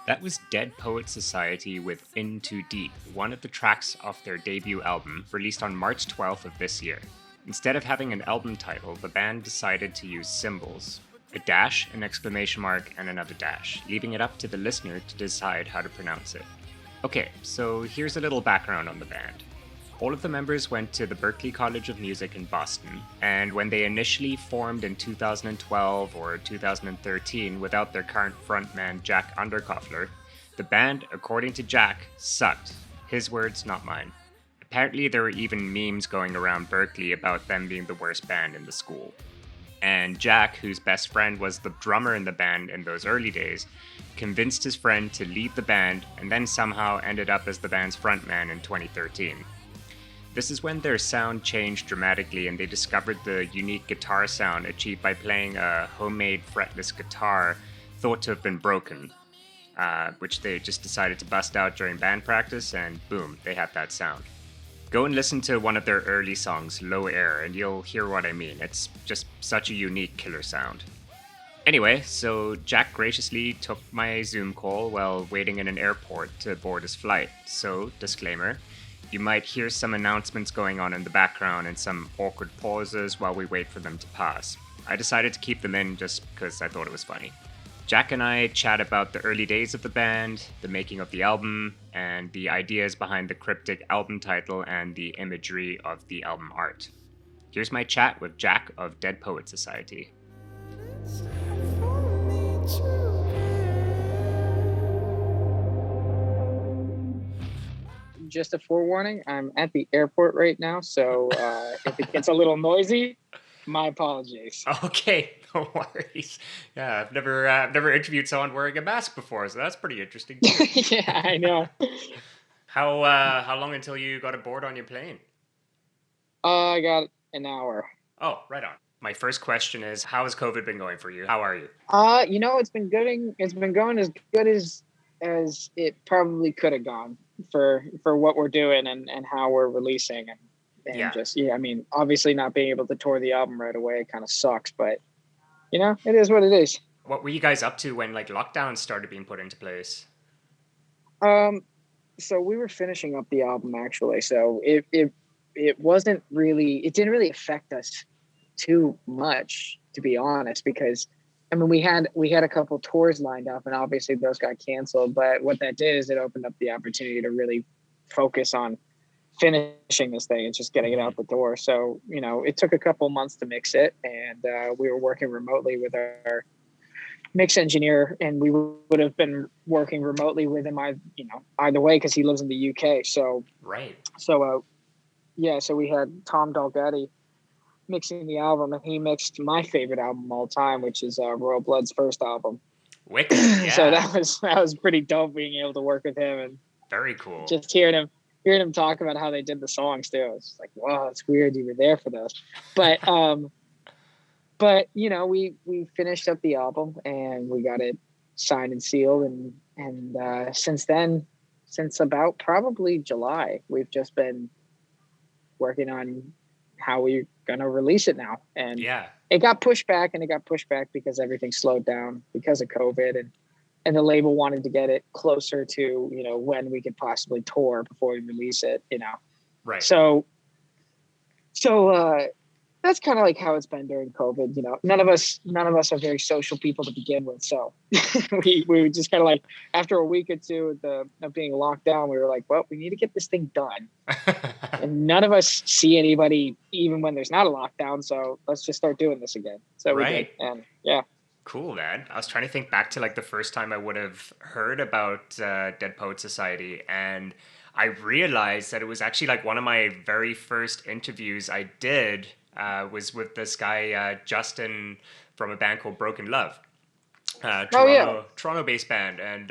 That was Dead Poet Society with In Too Deep, one of the tracks off their debut album, released on March 12th of this year. Instead of having an album title, the band decided to use symbols: a dash, an exclamation mark, and another dash, leaving it up to the listener to decide how to pronounce it. Okay, so here's a little background on the band. All of the members went to the Berklee College of Music in Boston, and when they initially formed in 2012 or 2013 without their current frontman Jack Underkofler, the band, according to Jack, sucked. His words, not mine. Apparently, there were even memes going around Berklee about them being the worst band in the school. And Jack, whose best friend was the drummer in the band in those early days, convinced his friend to leave the band and then somehow ended up as the band's frontman in 2013. This is when their sound changed dramatically and they discovered the unique guitar sound achieved by playing a homemade fretless guitar thought to have been broken, which they just decided to bust out during band practice, and boom, they had that sound. Go and listen to one of their early songs, Low Air, and you'll hear what I mean. It's just such a unique killer sound. Anyway, so Jack graciously took my Zoom call while waiting in an airport to board his flight. So, disclaimer, you might hear some announcements going on in the background and some awkward pauses while we wait for them to pass. I decided to keep them in just because I thought it was funny. Jack and I chat about the early days of the band, the making of the album, and the ideas behind the cryptic album title and the imagery of the album art. Here's my chat with Jack of Dead Poet Society. Just a forewarning, I'm at the airport right now, so if it gets a little noisy, my apologies. Okay, no worries. Yeah, I've never interviewed someone wearing a mask before, so that's pretty interesting too. Yeah, I know. How long until you got aboard on your plane? I got an hour. Oh, right on. My first question is, how has COVID been going for you? How are you? It's been going. It's been going as good as it probably could have gone for what we're doing and how we're releasing and Yeah. just yeah. I mean, obviously not being able to tour the album right away kind of sucks, but it is what it is. What were you guys up to when lockdowns started being put into place? Um, so we were finishing up the album actually, so it wasn't really, it didn't really affect us too much, to be honest, because I mean we had a couple tours lined up and obviously those got canceled, but what that did is it opened up the opportunity to really focus on finishing this thing and just getting it out the door. So it took a couple months to mix it, and we were working remotely with our mix engineer, and we would have been working remotely with him either way because he lives in the UK. So Right. so we had Tom Dalgetti mixing the album, and he mixed my favorite album of all time, which is Royal Blood's first album. Wicked, yeah. So that was pretty dope being able to work with him and Very cool. just hearing him talk about how they did the songs too. It's like, wow, it's weird you were there for those. But we finished up the album and we got it signed and sealed, and since then, since about probably July, we've just been working on how we're gonna release it now. And Yeah. it got pushed back because everything slowed down because of COVID, and the label wanted to get it closer to when we could possibly tour before we release it. Right. So that's kind of like how it's been during COVID. None of us are very social people to begin with. So we were just kind of like, after a week or two of being locked down, we were like, well, we need to get this thing done. And none of us see anybody even when there's not a lockdown. So let's just start doing this again. So we did. And yeah. Cool, man. I was trying to think back to the first time I would have heard about Dead Poet Society, and I realized that it was actually one of my very first interviews I did was with this guy Justin from a band called Broken Love, Toronto-based band, and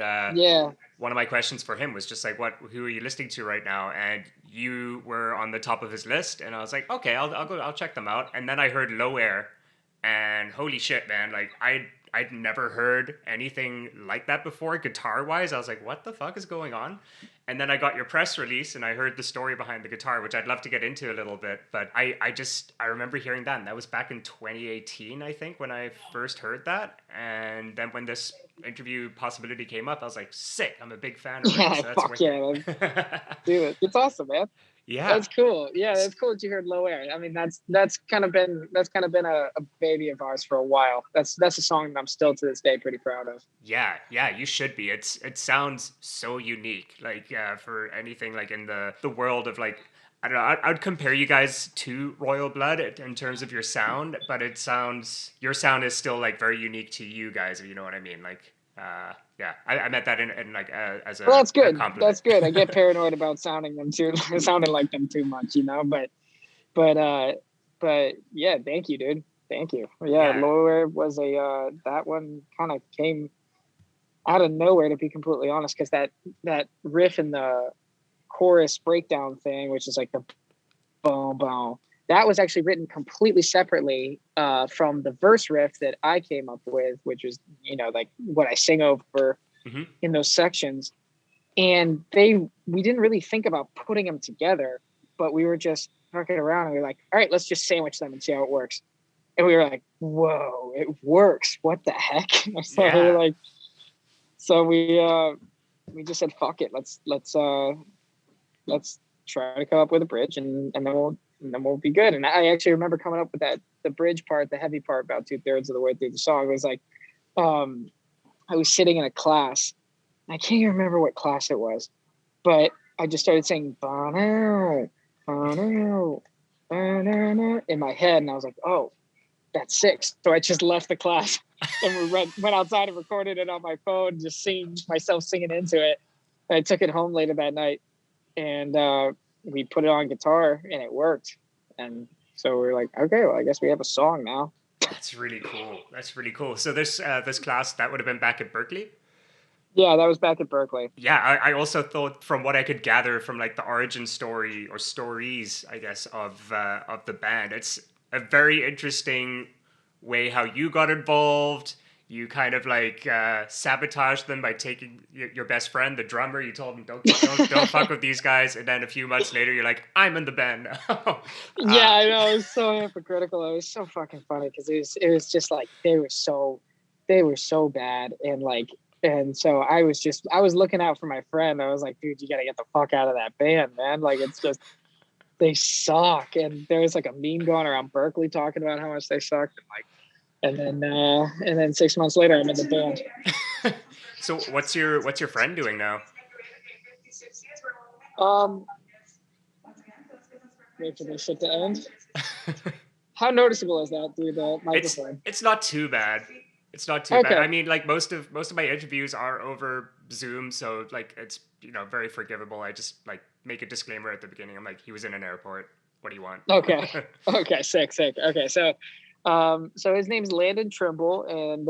one of my questions for him was just who are you listening to right now? And you were on the top of his list, and I was like, okay, I'll check them out. And then I heard Low Air. And holy shit, man, I'd never heard anything like that before, guitar wise. I was like, what the fuck is going on? And then I got your press release and I heard the story behind the guitar, which I'd love to get into a little bit. But I remember hearing that, and that was back in 2018, I think, when I first heard that. And then when this interview possibility came up, I was like, sick, I'm a big fan already. Yeah, So that's fuck yeah, wicked. man. Do it. It's awesome, man. Yeah. That's cool. Yeah, that's cool that you heard Low Air. I mean, that's kind of been a baby of ours for a while. That's a song that I'm still to this day pretty proud of. Yeah, you should be. It sounds so unique, like for anything like in the world of like I don't know. I would compare you guys to Royal Blood in terms of your sound, but your sound is still like very unique to you guys, if you know what I mean. Like, yeah, I meant that in like as Well, that's a good. compliment. That's good. I get paranoid about sounding like them too much, you know. But uh, but yeah, thank you, dude. Thank you. Yeah, Yeah. Low Air was that one kind of came out of nowhere, to be completely honest, because that riff in the chorus breakdown thing, which is like the boom boom, that was actually written completely separately from the verse riff that I came up with, which is like what I sing over Hmm. in those sections. And we didn't really think about putting them together, but we were just fucking around and we were like, all right, let's just sandwich them and see how it works. And we were like, whoa, it works. What the heck? So we were Yeah. like, so we just said, fuck it. Let's try to come up with a bridge, and then we'll be good. And I actually remember coming up with the bridge part, the heavy part, about 2/3 of the way through the song. It was like, I was sitting in a class. I can't even remember what class it was, but I just started saying "Bono, bono, bono" in my head, and I was like, "Oh, that's sick." So I just left the class and went outside and recorded it on my phone, just singing myself singing into it. And I took it home later that night, and we put it on guitar, and it worked. And so we were like, "Okay, well, I guess we have a song now." That's really cool. That's really cool. So this class that would have been back at Berklee. Yeah, that was back at Berklee. Yeah, I also thought from what I could gather from like the origin story or stories, I guess, of the band, it's a very interesting way how you got involved. You kind of like sabotaged them by taking your best friend, the drummer. You told him don't fuck with these guys, and then a few months later, you're like, I'm in the band now. Yeah, I know. It was so hypocritical. It was so fucking funny because it was just like they were so bad, and so I was looking out for my friend. I was like, dude, you gotta get the fuck out of that band, man. Like, it's just they suck. And there was like a meme going around Berkeley talking about how much they sucked, and then 6 months later, I'm in the band. So what's your friend doing now? Um, Wait for this shit to end. How noticeable is that through the it's microphone? it's not too bad. It's not too bad. Okay. I mean, like most of my interviews are over Zoom, so like it's very forgivable. I just like make a disclaimer at the beginning. I'm like, he was in an airport. What do you want? Okay. Okay. Sick. Okay. So his name's Landon Trimble, and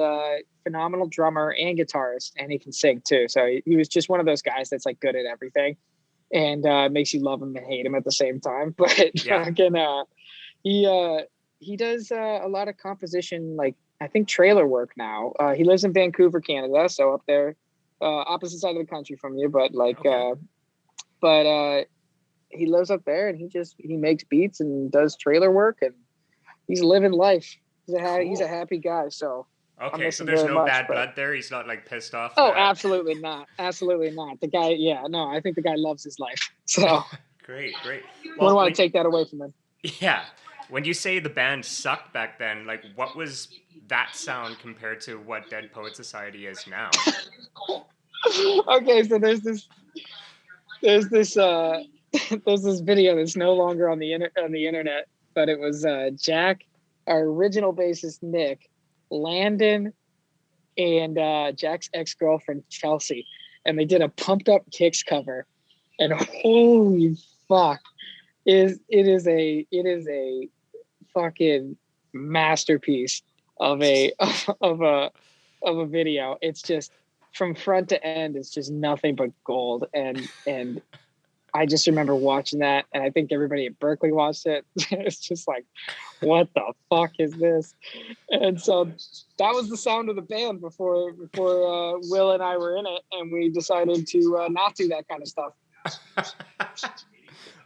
phenomenal drummer and guitarist, and he can sing too. So he was just one of those guys that's like good at everything, and makes you love him and hate him at the same time. But Yeah. he does a lot of composition, like I think trailer work now. He lives in Vancouver, Canada, so up there, opposite side of the country from you, but Okay. he lives up there, and he makes beats and does trailer work, and he's living life. He's a Cool. happy guy, so I Okay, miss so him there's very no much. bad But blood there. He's not like pissed off oh, that. absolutely not, absolutely not. The guy, yeah, no, I think the guy loves his life. So Great. wouldn't Well, want to take that away from him. yeah, when you say the band sucked back then, like what was that sound compared to what Dead Poet Society is now? Okay, so there's this there's this video that's no longer on the internet, but it was Jack, our original bassist Nick, Landon, and Jack's ex-girlfriend Chelsea, and they did a Pumped Up Kicks cover, and holy fuck, it is a fucking masterpiece of a of a of a video. It's just from front to end, it's just nothing but gold, and I just remember watching that, and I think everybody at Berklee watched it. It's just like, what the fuck is this? And so that was the sound of the band before Will and I were in it, and we decided to not do that kind of stuff.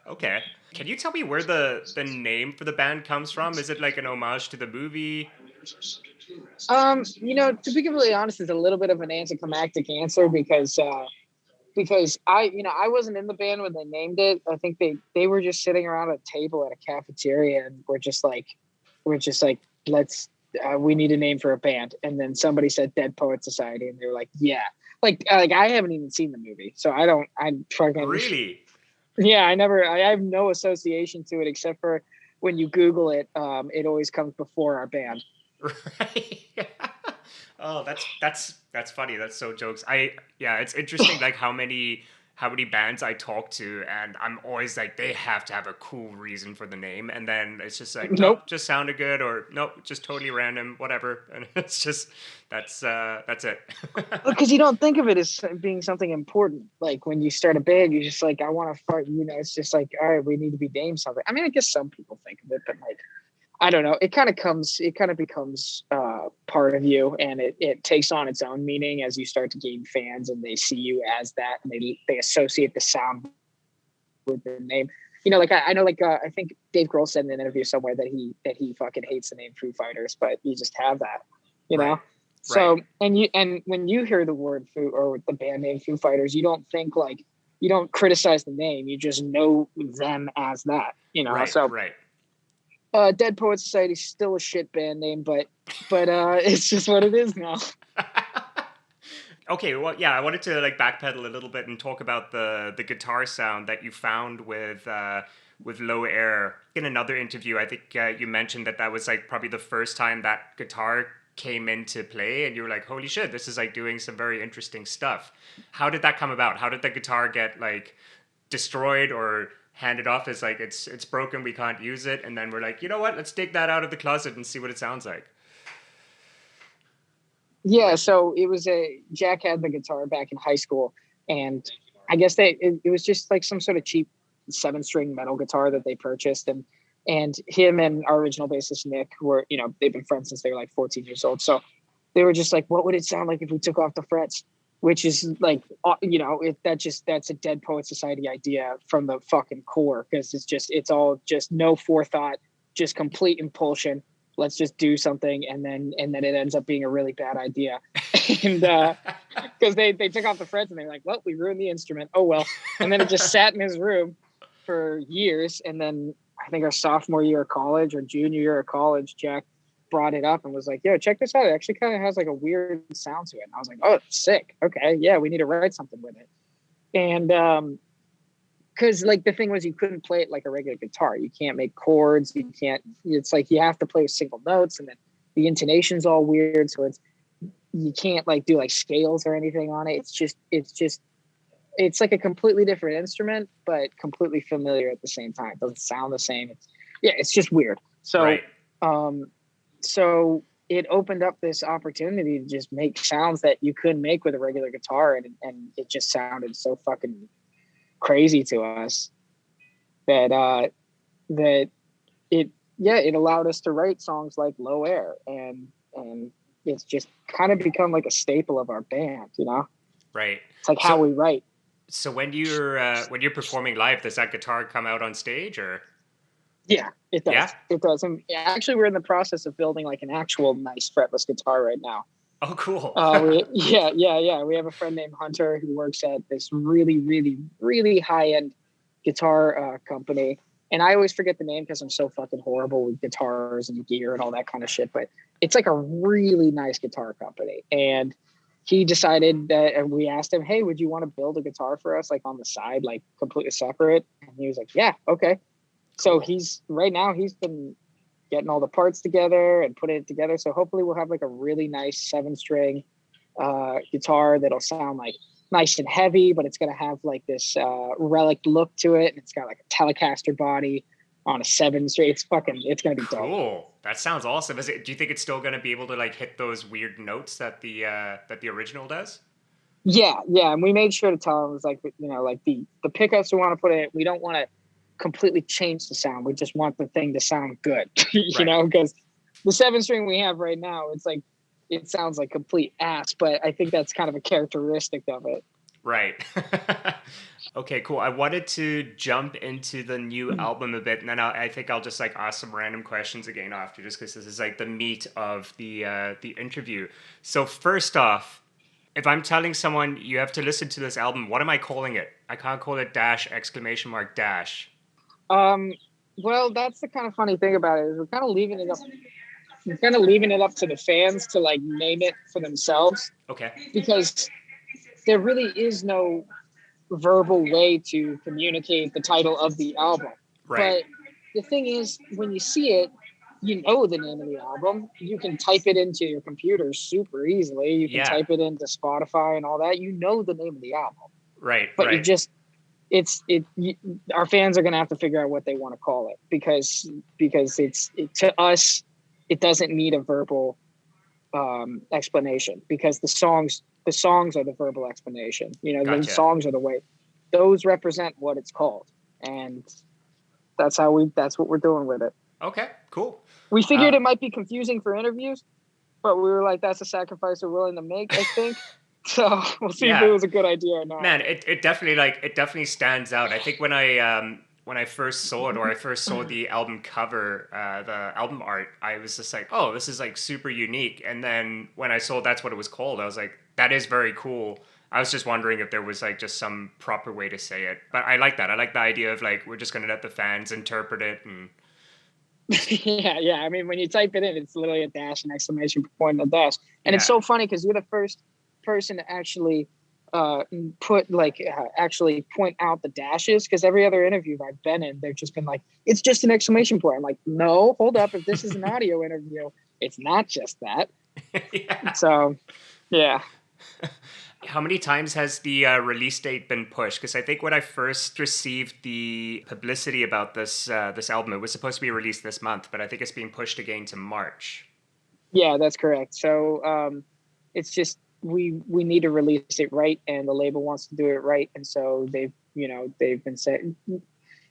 Okay. Can you tell me where the name for the band comes from? Is it like an homage to the movie? To be completely honest, it's a little bit of an anticlimactic answer because I wasn't in the band when they named it. I think they were just sitting around a table at a cafeteria, and we're just like, let's we need a name for a band. And then somebody said Dead Poet Society, and they were like, yeah. Like I haven't even seen the movie, so I'm fucking Really? yeah. I have no association to it except for when you Google it, it always comes before our band. Right. Oh, that's funny. That's so jokes. Yeah, it's interesting like how many bands I talk to, and I'm always like they have to have a cool reason for the name, and then it's just like nope, Nope. just sounded good, or nope, just totally random, whatever, and it's just that's it. Because you don't think of it as being something important. Like when you start a band, you're just like, I want to fart. It's just like, all right, we need to be named something. I mean, I guess some people think of it, but like, I don't know. It kind of becomes part of you, and it takes on its own meaning as you start to gain fans, and they see you as that, and they associate the sound with the name. Like I know, like I think Dave Grohl said in an interview somewhere that he fucking hates the name Foo Fighters, but you just have that, you Right. know. Right. So and when you hear the word Foo or the band name Foo Fighters, you don't think like you don't criticize the name, you just know them as that, Right. So Right. Dead Poet Society is still a shit band name, but it's just what it is now. Okay, well, yeah, I wanted to like backpedal a little bit and talk about the guitar sound that you found with Low Air. In another interview, I think you mentioned that was like probably the first time that guitar came into play, and you were like, "Holy shit, this is like doing some very interesting stuff." How did that come about? How did the guitar get like destroyed or handed off as like it's broken, we can't use it, and then we're like, you know what? Let's dig that out of the closet and see what it sounds like. Yeah, so it was Jack had the guitar back in high school, and I guess it was just like some sort of cheap 7-string metal guitar that they purchased, and him and our original bassist Nick were, they've been friends since they were like 14 years old. So they were just like, what would it sound like if we took off the frets? Which is like, that's a Dead Poet Society idea from the fucking core, because it's all just no forethought, just complete impulsion. Let's just do something, and then it ends up being a really bad idea. And because they took off the frets and they were like, well, we ruined the instrument, oh well. And then it just sat in his room for years, and then I think our sophomore year of college or junior year of college, Jack brought it up and was like, yo, check this out, it actually kind of has like a weird sound to it. And I was like, oh, sick, okay, yeah, we need to write something with it. And because like the thing was, you couldn't play it like a regular guitar. You can't make chords. You can't. It's like you have to play single notes, and then the intonation's all weird. So you can't like do like scales or anything on it. It's like a completely different instrument, but completely familiar at the same time. It doesn't sound the same. It's just weird. So Right. so it opened up this opportunity to just make sounds that you couldn't make with a regular guitar, and it just sounded so fucking crazy to us that it allowed us to write songs like Low Air, and it's just kind of become like a staple of our band. Right. It's like how So we write. so when you're performing live, does that guitar come out on stage or? Yeah, it Yeah. does. And actually, we're in the process of building like an actual nice fretless guitar right now. Oh, cool. Yeah. We have a friend named Hunter who works at this really, really, really high-end guitar company. And I always forget the name because I'm so fucking horrible with guitars and gear and all that kind of shit. But it's like a really nice guitar company. And he decided that, and we asked him, hey, would you want to build a guitar for us, like on the side, like completely separate? And he was like, yeah, okay. So Cool. he's been getting all the parts together and putting it together. So hopefully we'll have like a really nice 7-string guitar that'll sound like nice and heavy, but it's going to have like this relic look to it. And it's got like a Telecaster body on a 7-string. It's going to be dope. Cool. That sounds awesome. Do you think it's still going to be able to like hit those weird notes that the original does? Yeah, and we made sure to tell them, it was like, like the pickups we want to put in, we don't want to completely change the sound. We just want the thing to sound good, Right. because the 7 string we have right now, it's like, it sounds like complete ass, but I think that's kind of a characteristic of it. Right. Okay, cool. I wanted to jump into the new album a bit, and then I think I'll just like ask some random questions again after, just because this is like the meat of the interview. So first off, if I'm telling someone you have to listen to this album, what am I calling it? I can't call it dash exclamation mark dash. Um, well, that's the kind of funny thing about it, is we're kind of leaving it up. We're kind of leaving it up to the fans to like name it for themselves, Okay. because there really is no verbal way to communicate the title of the album. Right. But the thing is, when you see it, you know the name of the album. You can type it into your computer super easily. You can Yeah. type it into Spotify and all that. You know the name of the album, Right. but Right. our fans are going to have to figure out what they want to call it, because to us, it doesn't need a verbal explanation, because the songs are the verbal explanation. The Gotcha. songs are the way, those represent what it's called, and that's what we're doing with it. Okay. Cool. We figured Um, it might be confusing for interviews, but we were like, that's a sacrifice we're willing to make, I think. So we'll see if it yeah. was a good idea or not. Man, it definitely it definitely stands out. I think when I first saw it, or I first saw the album cover, the album art, I was just like, oh, this is like super unique. And then when I saw that's what it was called, I was like, that is very cool. I was just wondering if there was like just some proper way to say it. But I like that. I like the idea of like we're just gonna let the fans interpret it and Yeah. I mean, when you type it in, it's literally a dash, an exclamation point, and a dash. And it's yeah. so funny because you're the first person to actually actually point out the dashes, because every other interview I've been in, they've just been like, it's just an exclamation point. I'm like, no, hold up. If this is an audio interview, it's not just that. Yeah. So, yeah. How many times has the release date been pushed? Because I think when I first received the publicity about this album, it was supposed to be released this month, but I think it's being pushed again to March. Yeah, that's correct. So it's just we need to release it right, and the label wants to do it right, and so they've been saying,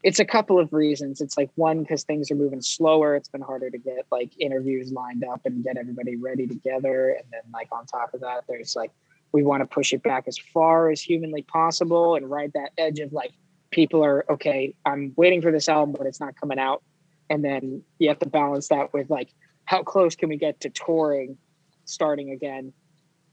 it's a couple of reasons. It's like, one, because things are moving slower. It's been harder to get like interviews lined up and get everybody ready together, and then like on top of that, there's like, we want to push it back as far as humanly possible and ride that edge of like, people are okay, I'm waiting for this album, but it's not coming out, and then you have to balance that with like, how close can we get to touring starting again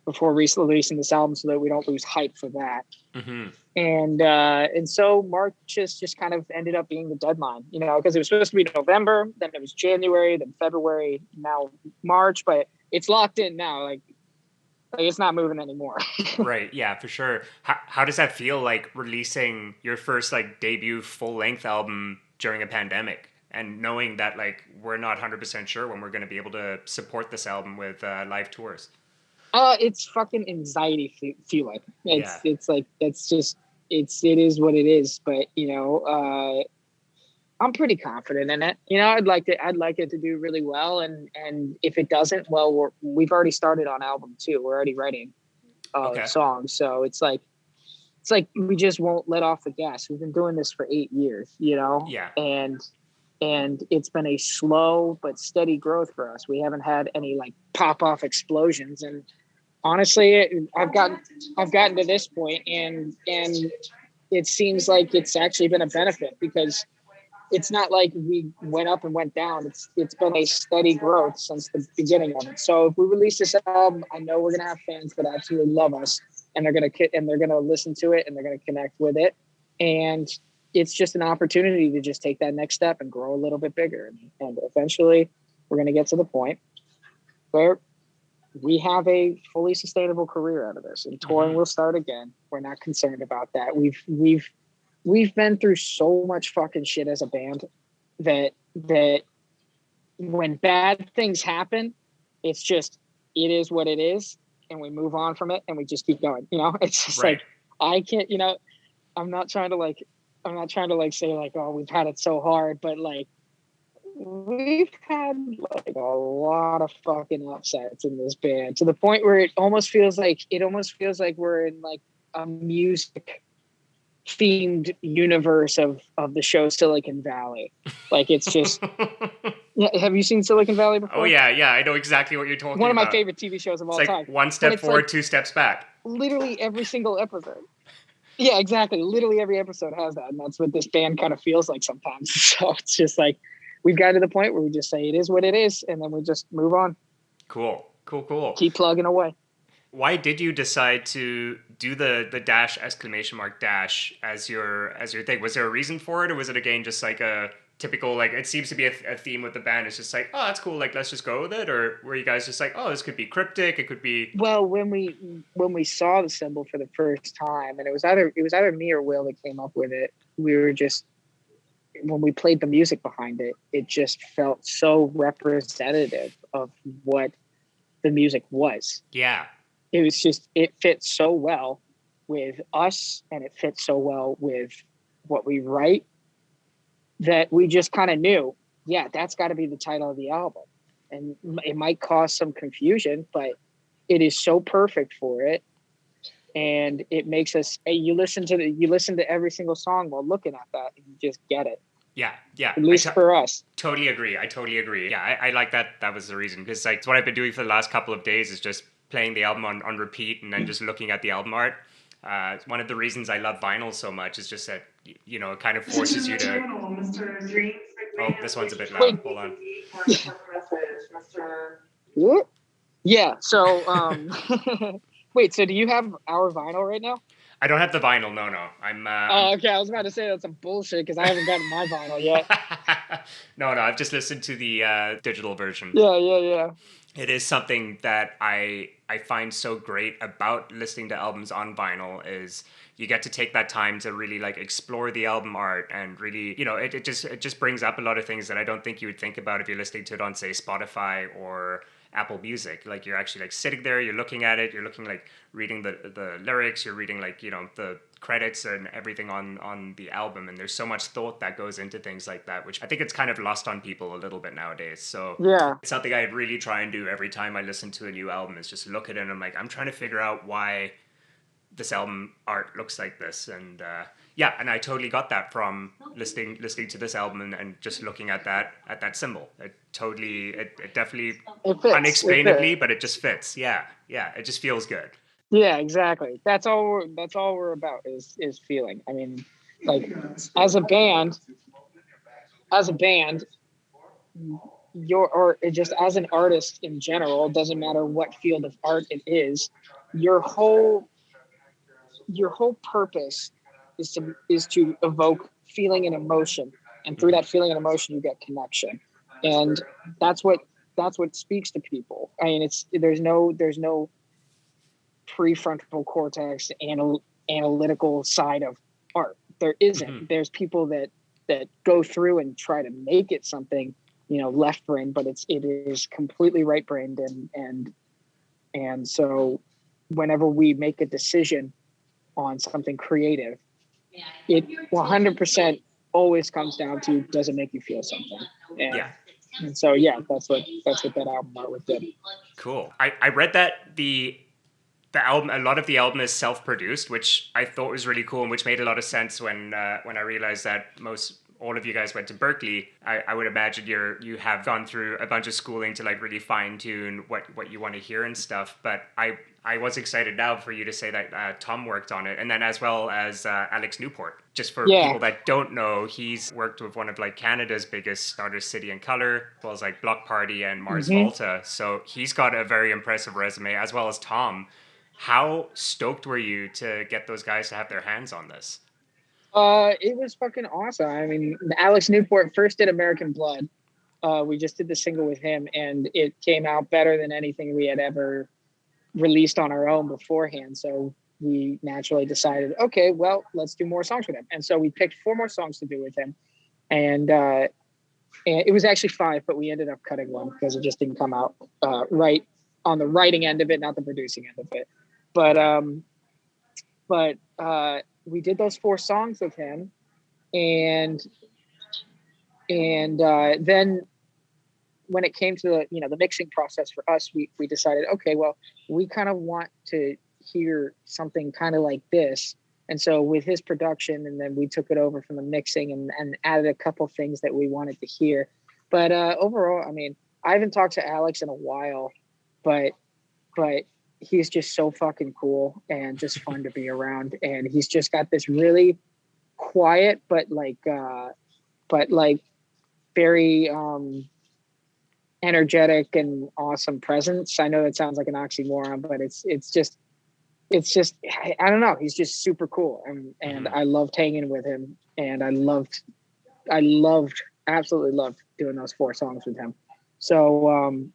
before releasing this album, so that we don't lose hype for that. Hmm. And so March just kind of ended up being the deadline, because it was supposed to be November, then it was January, then February, now March, but it's locked in now. Like it's not moving anymore. Right. Yeah, for sure. How does that feel, like releasing your first like debut full length album during a pandemic, and knowing that like we're not 100% sure when we're going to be able to support this album with live tours? It's fucking anxiety feeling. Yeah. It's like, it is what it is. But I'm pretty confident in it. I'd like it to do really well, and if it doesn't, well, we've already started on album 2. We're already writing Okay. songs, so it's like we just won't let off the gas. We've been doing this for 8 years, Yeah. and it's been a slow but steady growth for us. We haven't had any like pop off explosions, and honestly, I've gotten to this point, and it seems like it's actually been a benefit, because it's not like we went up and went down. It's been a steady growth since the beginning of it. So if we release this album, I know we're gonna have fans that absolutely love us, and they're gonna listen to it, and they're gonna connect with it, and it's just an opportunity to just take that next step and grow a little bit bigger, and eventually we're gonna get to the point where we have a fully sustainable career out of this, and touring Hmm. will start again. We're not concerned about that. We've been through so much fucking shit as a band that when bad things happen, it's just, it is what it is, and we move on from it, and we just keep going. It's just Right. like, I can't. I'm not trying to like say like, oh, we've had it so hard, but like, we've had like a lot of fucking upsets in this band to the point where it almost feels like we're in like a music themed universe of the show Silicon Valley. Like it's just yeah, have you seen Silicon Valley before? Oh yeah, I know exactly what you're talking about. One of my favorite TV shows of all it's time. Like one step forward, like 2 steps back. Literally every single episode. Yeah, exactly. Literally every episode has that, and that's what this band kind of feels like sometimes. So it's just like we've gotten to the point where we just say it is what it is, and then we just move on. Cool. Keep plugging away. Why did you decide to do the dash exclamation mark dash as your thing? Was there a reason for it, or was it again just like a typical, like it seems to be a theme with the band? It's just like, oh, that's cool, like let's just go with it, or were you guys just like, oh, this could be cryptic, it could be? Well, when we saw the symbol for the first time, and it was either me or Will that came up with it. We were just, when we played the music behind it, it just felt so representative of what the music was. Yeah. It was just, it fit so well with us, and it fits so well with what we write, that we just kind of knew, yeah, that's got to be the title of the album. And it might cause some confusion, but it is so perfect for it. And it makes us, you listen to every single song while looking at that, and you just get it. Yeah. At least for us. Totally agree. Yeah, I like that. That was the reason, because like it's what I've been doing for the last couple of days is just playing the album on repeat and then just looking at the album art. One of the reasons I love vinyl so much is just that, you know, it kind of forces you to... Oh, this one's a bit loud. Wait. Hold on. Yeah, so wait, so do you have our vinyl right now? I don't have the vinyl. No. I'm. Oh, okay. I was about to say that's some bullshit because I haven't gotten my vinyl yet. No. I've just listened to the digital version. Yeah. It is something that I find so great about listening to albums on vinyl is you get to take that time to really like explore the album art, and really, you know, it just brings up a lot of things that I don't think you would think about if you're listening to it on, say, Spotify or Apple Music. Like you're actually like sitting there, you're looking at it, you're looking like reading the lyrics, you're reading like, you know, the credits and everything on the album, and there's so much thought that goes into things like that, which I think it's kind of lost on people a little bit nowadays. So yeah, it's something I really try and do every time I listen to a new album, is just look at it and I'm like, I'm trying to figure out why this album art looks like this. And yeah, and I totally got that from listening to this album and just looking at that symbol. It definitely fits, unexplainably, but it just fits. Yeah, it just feels good. Yeah, exactly. That's all we're about is feeling. I mean, like as a band, or just as an artist in general, it doesn't matter what field of art it is, your whole purpose is to evoke feeling and emotion, and through that feeling and emotion you get connection, and that's what speaks to people. I mean, there's no prefrontal cortex analytical side of art. There isn't. Mm-hmm. There's people that go through and try to make it something, you know, left brain, but it is completely right brained, and so whenever we make a decision on something creative, it 100% always comes down to, does it make you feel something? And so yeah, that's what that album art did. Cool. I read that the album, a lot of the album is self-produced, which I thought was really cool, and which made a lot of sense when I realized that all of you guys went to Berklee. I would imagine you have gone through a bunch of schooling to like really fine tune what you want to hear and stuff. But I was excited now for you to say that Tom worked on it, and then as well as Alex Newport. Just for people that don't know, he's worked with one of like Canada's biggest artists, City and Colour, as well as like Block Party and Mars Volta. So he's got a very impressive resume, as well as Tom. How stoked were you to get those guys to have their hands on this? It was fucking awesome. I mean, Alex Newport first did American Blood. We just did the single with him, and it came out better than anything we had ever released on our own beforehand. So we naturally decided, okay, well, let's do more songs with him. And so we picked 4 more songs to do with him. And it was actually 5, but we ended up cutting one because it just didn't come out right on the writing end of it, not the producing end of it. But we did those 4 songs with him, and And then when it came to the mixing process for us, we decided, okay, well, we kind of want to hear something kind of like this. And so with his production, and then we took it over from the mixing and added a couple things that we wanted to hear. But overall, I mean, I haven't talked to Alex in a while, but but he's just so fucking cool and just fun to be around. And he's just got this really quiet, but like very energetic and awesome presence. I know that sounds like an oxymoron, but it's just I don't know. He's just super cool, and I loved hanging with him, and I loved absolutely loved doing those 4 songs with him. So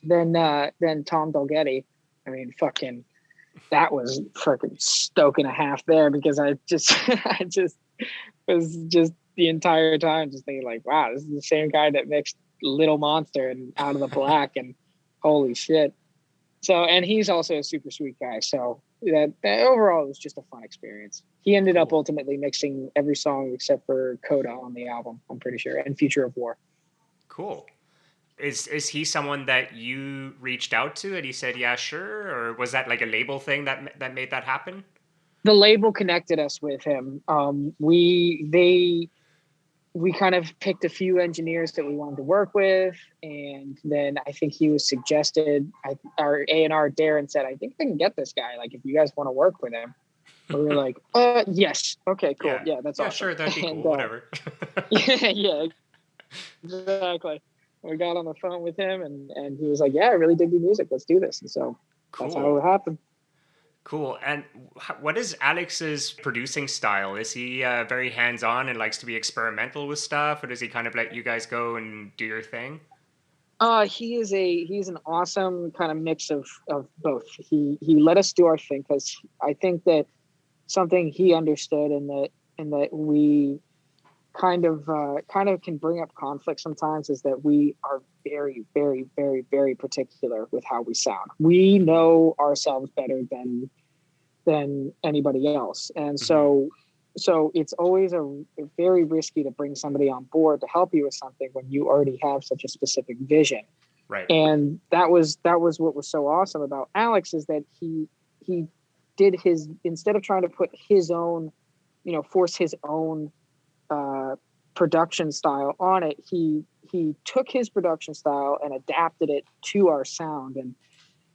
then Tom Dolgetti, I mean, fucking that was freaking stoke and a half there, because I just I just was just the entire time just thinking like, wow, this is the same guy that mixed Little Monster and Out of the Black, and holy shit. So, and he's also a super sweet guy. So that overall was just a fun experience. He ended up ultimately mixing every song except for Coda on the album, I'm pretty sure, and Future of War. Cool. Is he someone that you reached out to and he said, yeah, sure? Or was that like a label thing that made that happen? The label connected us with him. We kind of picked a few engineers that we wanted to work with, and then I think he was suggested. Our A&R Darren said, "I think I can get this guy. Like, if you guys want to work with him." And we were like, yes, okay, cool, yeah, that's awesome. Sure, that'd be cool. And, whatever. yeah, exactly. We got on the phone with him, and he was like, "Yeah, I really dig your music. Let's do this." And so that's how it happened. Cool. And what is Alex's producing style? Is he very hands-on and likes to be experimental with stuff, or does he kind of let you guys go and do your thing? He's an awesome kind of mix of both. He let us do our thing, because I think that something he understood, and that we kind of can bring up conflict sometimes, is that we are very, very, very, very particular with how we sound. We know ourselves better than anybody else, and so it's always a very risky to bring somebody on board to help you with something when you already have such a specific vision. Right. And that was what was so awesome about Alex, is that he did his, instead of trying to put his own, force his own production style on it, he took his production style and adapted it to our sound,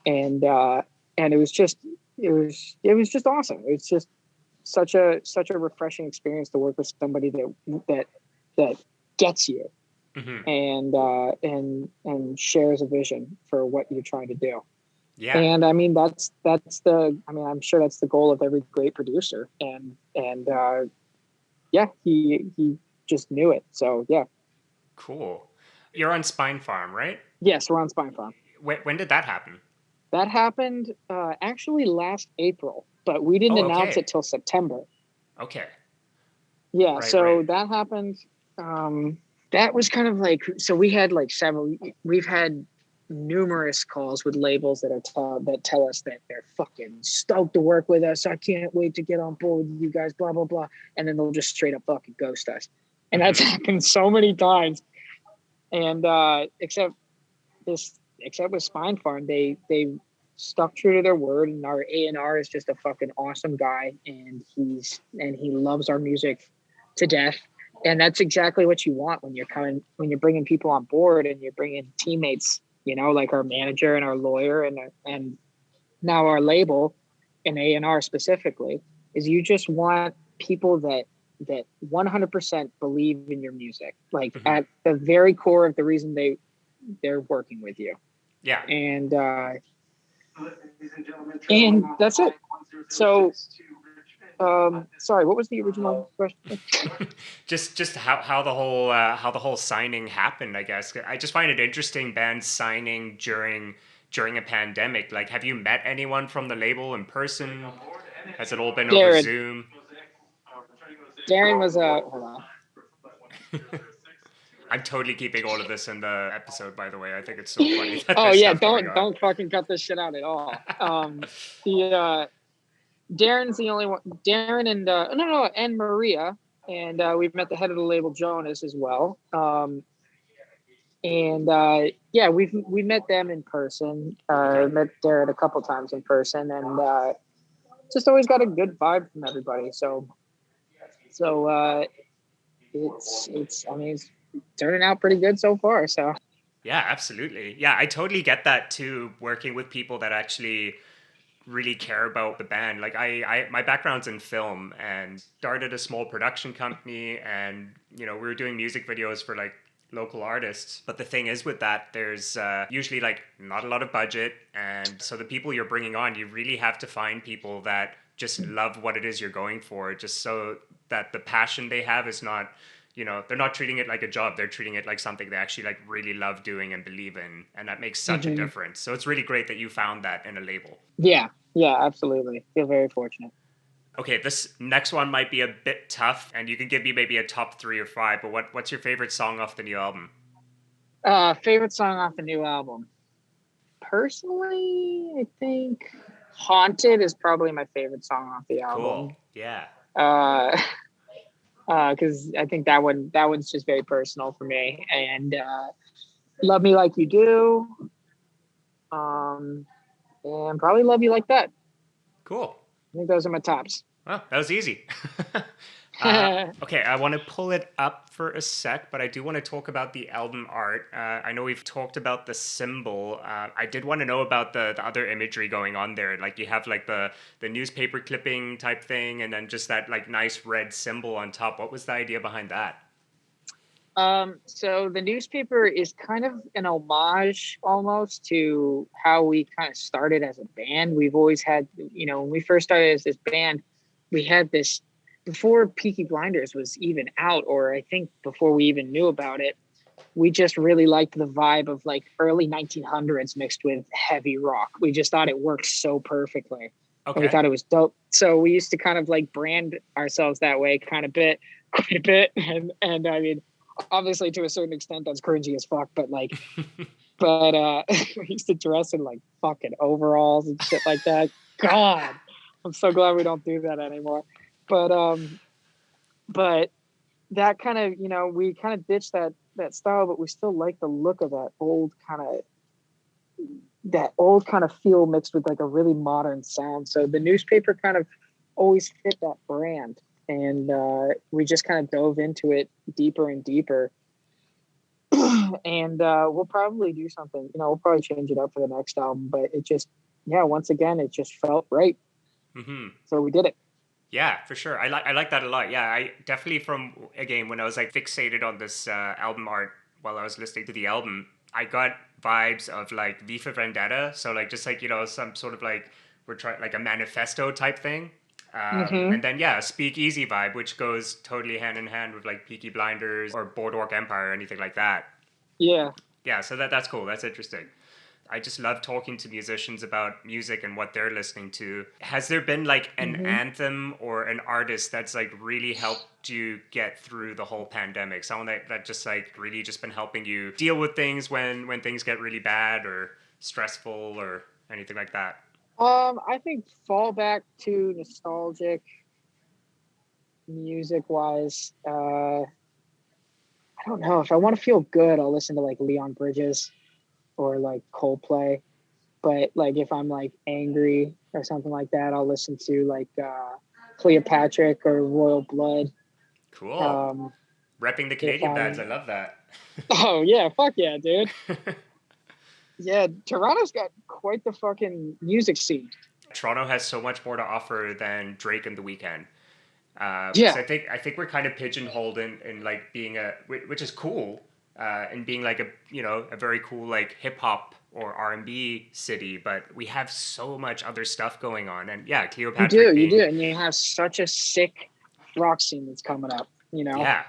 and it was just awesome. It's just such a refreshing experience to work with somebody that gets you, and shares a vision for what you're trying to do. Yeah. And I mean, I'm sure that's the goal of every great producer. And yeah, he just knew it. So yeah. Cool. You're on Spine Farm, right? Yes, we're on Spine Farm. When did that happen? That happened actually last April, but we didn't announce it till September. Okay. Yeah, that happened. That was kind of like, so we've had numerous calls with labels that tell us that they're fucking stoked to work with us. I can't wait to get on board with you guys, blah, blah, blah. And then they'll just straight up fucking ghost us. And that's happened so many times. And except with Spine Farm, they stuck true to their word, and our A&R is just a fucking awesome guy, and he loves our music to death. And that's exactly what you want when you're bringing people on board, and you're bringing teammates, like our manager and our lawyer and now our label and A&R specifically, is you just want people that 100% believe in your music, like at the very core of the reason they're working with you. Yeah. And that's it. So sorry, what was the original question? just how the whole signing happened, I guess. I just find it interesting, bands signing during a pandemic. Like, have you met anyone from the label in person? Has it all been over Zoom? Darren was hold on. I'm totally keeping all of this in the episode, by the way. I think it's so funny. Oh yeah, don't fucking cut this shit out at all. Darren's the only one. Darren and and Maria, and we've met the head of the label, Jonas, as well. And yeah, we met them in person. Okay. Met Jared a couple times in person, and just always got a good vibe from everybody. So it's I mean it's turning out pretty good so far. So Yeah, absolutely. Yeah, I totally get that too, working with people that actually really care about the band. Like my background's in film and started a small production company, and we were doing music videos for like local artists. But the thing is with that, there's usually like not a lot of budget, and so the people you're bringing on, you really have to find people that just love what it is you're going for, just so that the passion they have is not, they're not treating it like a job, they're treating it like something they actually like really love doing and believe in, and that makes such a mhm. difference. So it's really great that you found that in a label. Yeah, yeah, absolutely. Feel very fortunate. Okay, this next one might be a bit tough, and you can give me maybe a top 3 or 5. But what's your favorite song off the new album? Favorite song off the new album. Personally, I think "Haunted" is probably my favorite song off the Cool. album. Yeah. Uh, because I think that one's just very personal for me. And "Love Me Like You Do," um, and probably "Love You Like That." Cool. I think those are my tops. Well, that was easy. Okay, I want to pull it up for a sec, but I do want to talk about the album art. I know we've talked about the symbol. I did want to know about the other imagery going on there. Like you have like the newspaper clipping type thing, and then just that like nice red symbol on top. What was the idea behind that? So the newspaper is kind of an homage almost to how we kind of started as a band. We've always had, when we first started as this band, we had this before Peaky Blinders was even out, or I think before we even knew about it. We just really liked the vibe of like early 1900s mixed with heavy rock. We just thought it worked so perfectly. And we Okay. thought it was dope. So we used to kind of like brand ourselves that way quite a bit. And I mean, obviously to a certain extent that's cringy as fuck, but we used to dress in like fucking overalls and shit like that. God, I'm so glad we don't do that anymore. But um but that kind of, we kind of ditched that style, but we still like the look of that old kind of feel mixed with like a really modern sound. So the newspaper kind of always fit that brand, and we just kind of dove into it deeper and deeper. And we'll probably do something. We'll probably change it up for the next album, but it just, yeah, once again, it just felt right, Mm-hmm. so we did it. Yeah, for sure. I like that a lot. Yeah, I definitely from again when I was like fixated on this album art while I was listening to the album, I got vibes of like V for Vendetta. So like just like some sort of like we're trying like a manifesto type thing. Hmm. And then yeah, a speakeasy vibe, which goes totally hand in hand with like Peaky Blinders or Boardwalk Empire or anything like that. Yeah. Yeah, so that's cool. That's interesting. I just love talking to musicians about music and what they're listening to. Has there been like an Hmm. anthem or an artist that's like really helped you get through the whole pandemic? Someone that just like really just been helping you deal with things when things get really bad or stressful or anything like that? I think fall back to nostalgic music wise. I don't know, if I want to feel good, I'll listen to like Leon Bridges or like Coldplay. But like if I'm like angry or something like that, I'll listen to like Cleopatra or Royal Blood. Cool. Um, Repping the if Canadian bands. I I'm love that. Oh yeah, fuck yeah, dude. Yeah, Toronto's got quite the fucking music scene. Toronto has so much more to offer than Drake and The Weeknd. Because Yeah. I think we're kind of pigeonholed in like being which is cool, in being like a very cool like hip hop or R&B city, but we have so much other stuff going on, and yeah, Cleopatra You do, being and you have such a sick rock scene that's coming up. yeah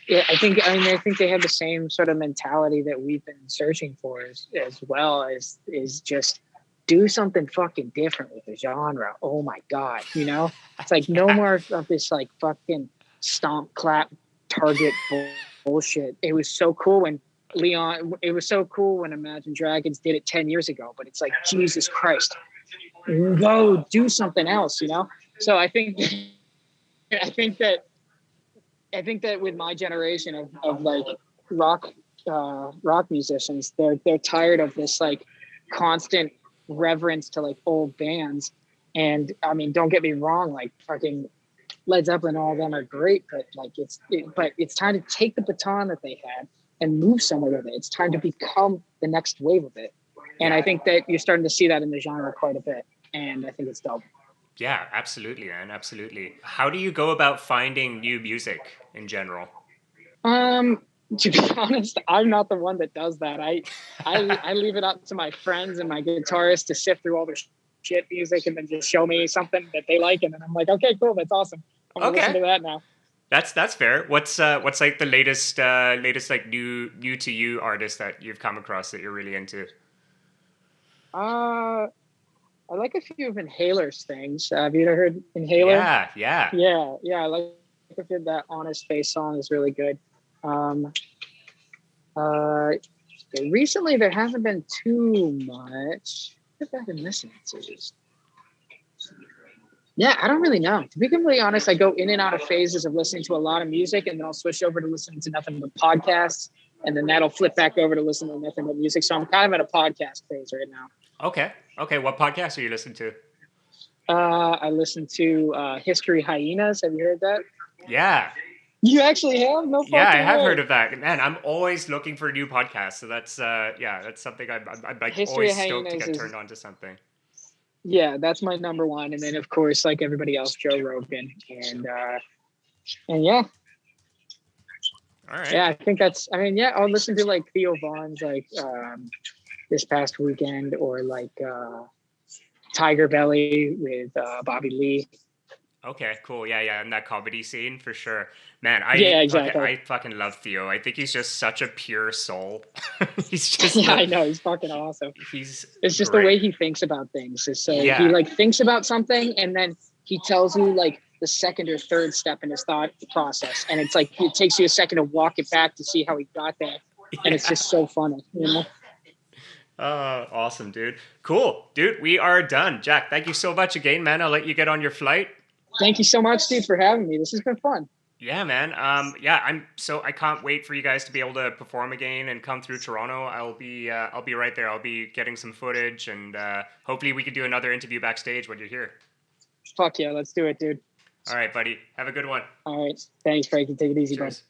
Yeah, I think they have the same sort of mentality that we've been searching for, as well as just do something fucking different with the genre. Oh my god, it's like no yeah more of this like fucking stomp clap target bullshit. It was so cool when It was so cool when Imagine Dragons did it 10 years ago, but it's like Jesus Christ, go do something else. So I think I think that with my generation of like rock musicians, they're tired of this like constant reverence to like old bands. And I mean, don't get me wrong, like fucking Led Zeppelin, all of them are great, but like but it's time to take the baton that they had and move somewhere with it. It's time to become the next wave of it. And I think that you're starting to see that in the genre quite a bit. And I think it's dope. Yeah, absolutely, man. Absolutely. How do you go about finding new music in general? To be honest, I'm not the one that does that. I leave it up to my friends and my guitarist to sift through all the shit music and then just show me something that they like, and then I'm like, okay, cool, that's awesome. I'm gonna listen Okay. to that now. That's fair. What's like the latest like new to you artist that you've come across that you're really into? I like a few of Inhaler's things. Have you ever heard Inhaler? Yeah, yeah. Yeah, I like a few. That Honest Face song is really good. Um, uh, Recently there hasn't been too much. What have I been listening to? Yeah, I don't really know. To be completely honest, I go in and out of phases of listening to a lot of music, and then I'll switch over to listening to nothing but podcasts, and then that'll flip back over to listening to nothing but music. So I'm kind of in a podcast phase right now. Okay. Okay. What podcast are you listening to? I listen to History Hyenas. Have you heard that? Yeah. You actually have? No Yeah, I fucking have heard way. of that. Man, I'm always looking for new podcasts. So that's yeah, that's something I'm like History of always stoked to Hyenas get is, turned on to something. yeah, that's my number one. And then of course, like everybody else, Joe Rogan. And yeah, All right. yeah, I think that's, I mean, yeah, I'll listen to like Theo Vaughn's like this past weekend, or like Tiger Belly with Bobby Lee. Okay, cool. Yeah, yeah, in that comedy scene for sure. Man, Yeah, exactly. I fucking love Theo. I think he's just such a pure soul. He's just Yeah, I know. He's fucking awesome. he's It's just the great. way he thinks about things. Is so he Yeah. like thinks about something, and then he tells you like the second or third step in his thought process, and it's like it takes you a second to walk it back to see how he got there, and it's Yeah. just so funny, you know. Awesome, dude. Cool. Dude, we are done. Jack, thank you so much again, man. I'll let you get on your flight. Thank you so much, Steve, for having me. This has been fun. Yeah, man. Yeah, I can't wait for you guys to be able to perform again and come through Toronto. I'll be right there. I'll be getting some footage, and hopefully we could do another interview backstage when you're here. Fuck yeah, let's do it, dude. All right, buddy. Have a good one. All right, thanks, Frankie. Take it easy, bud. Cheers.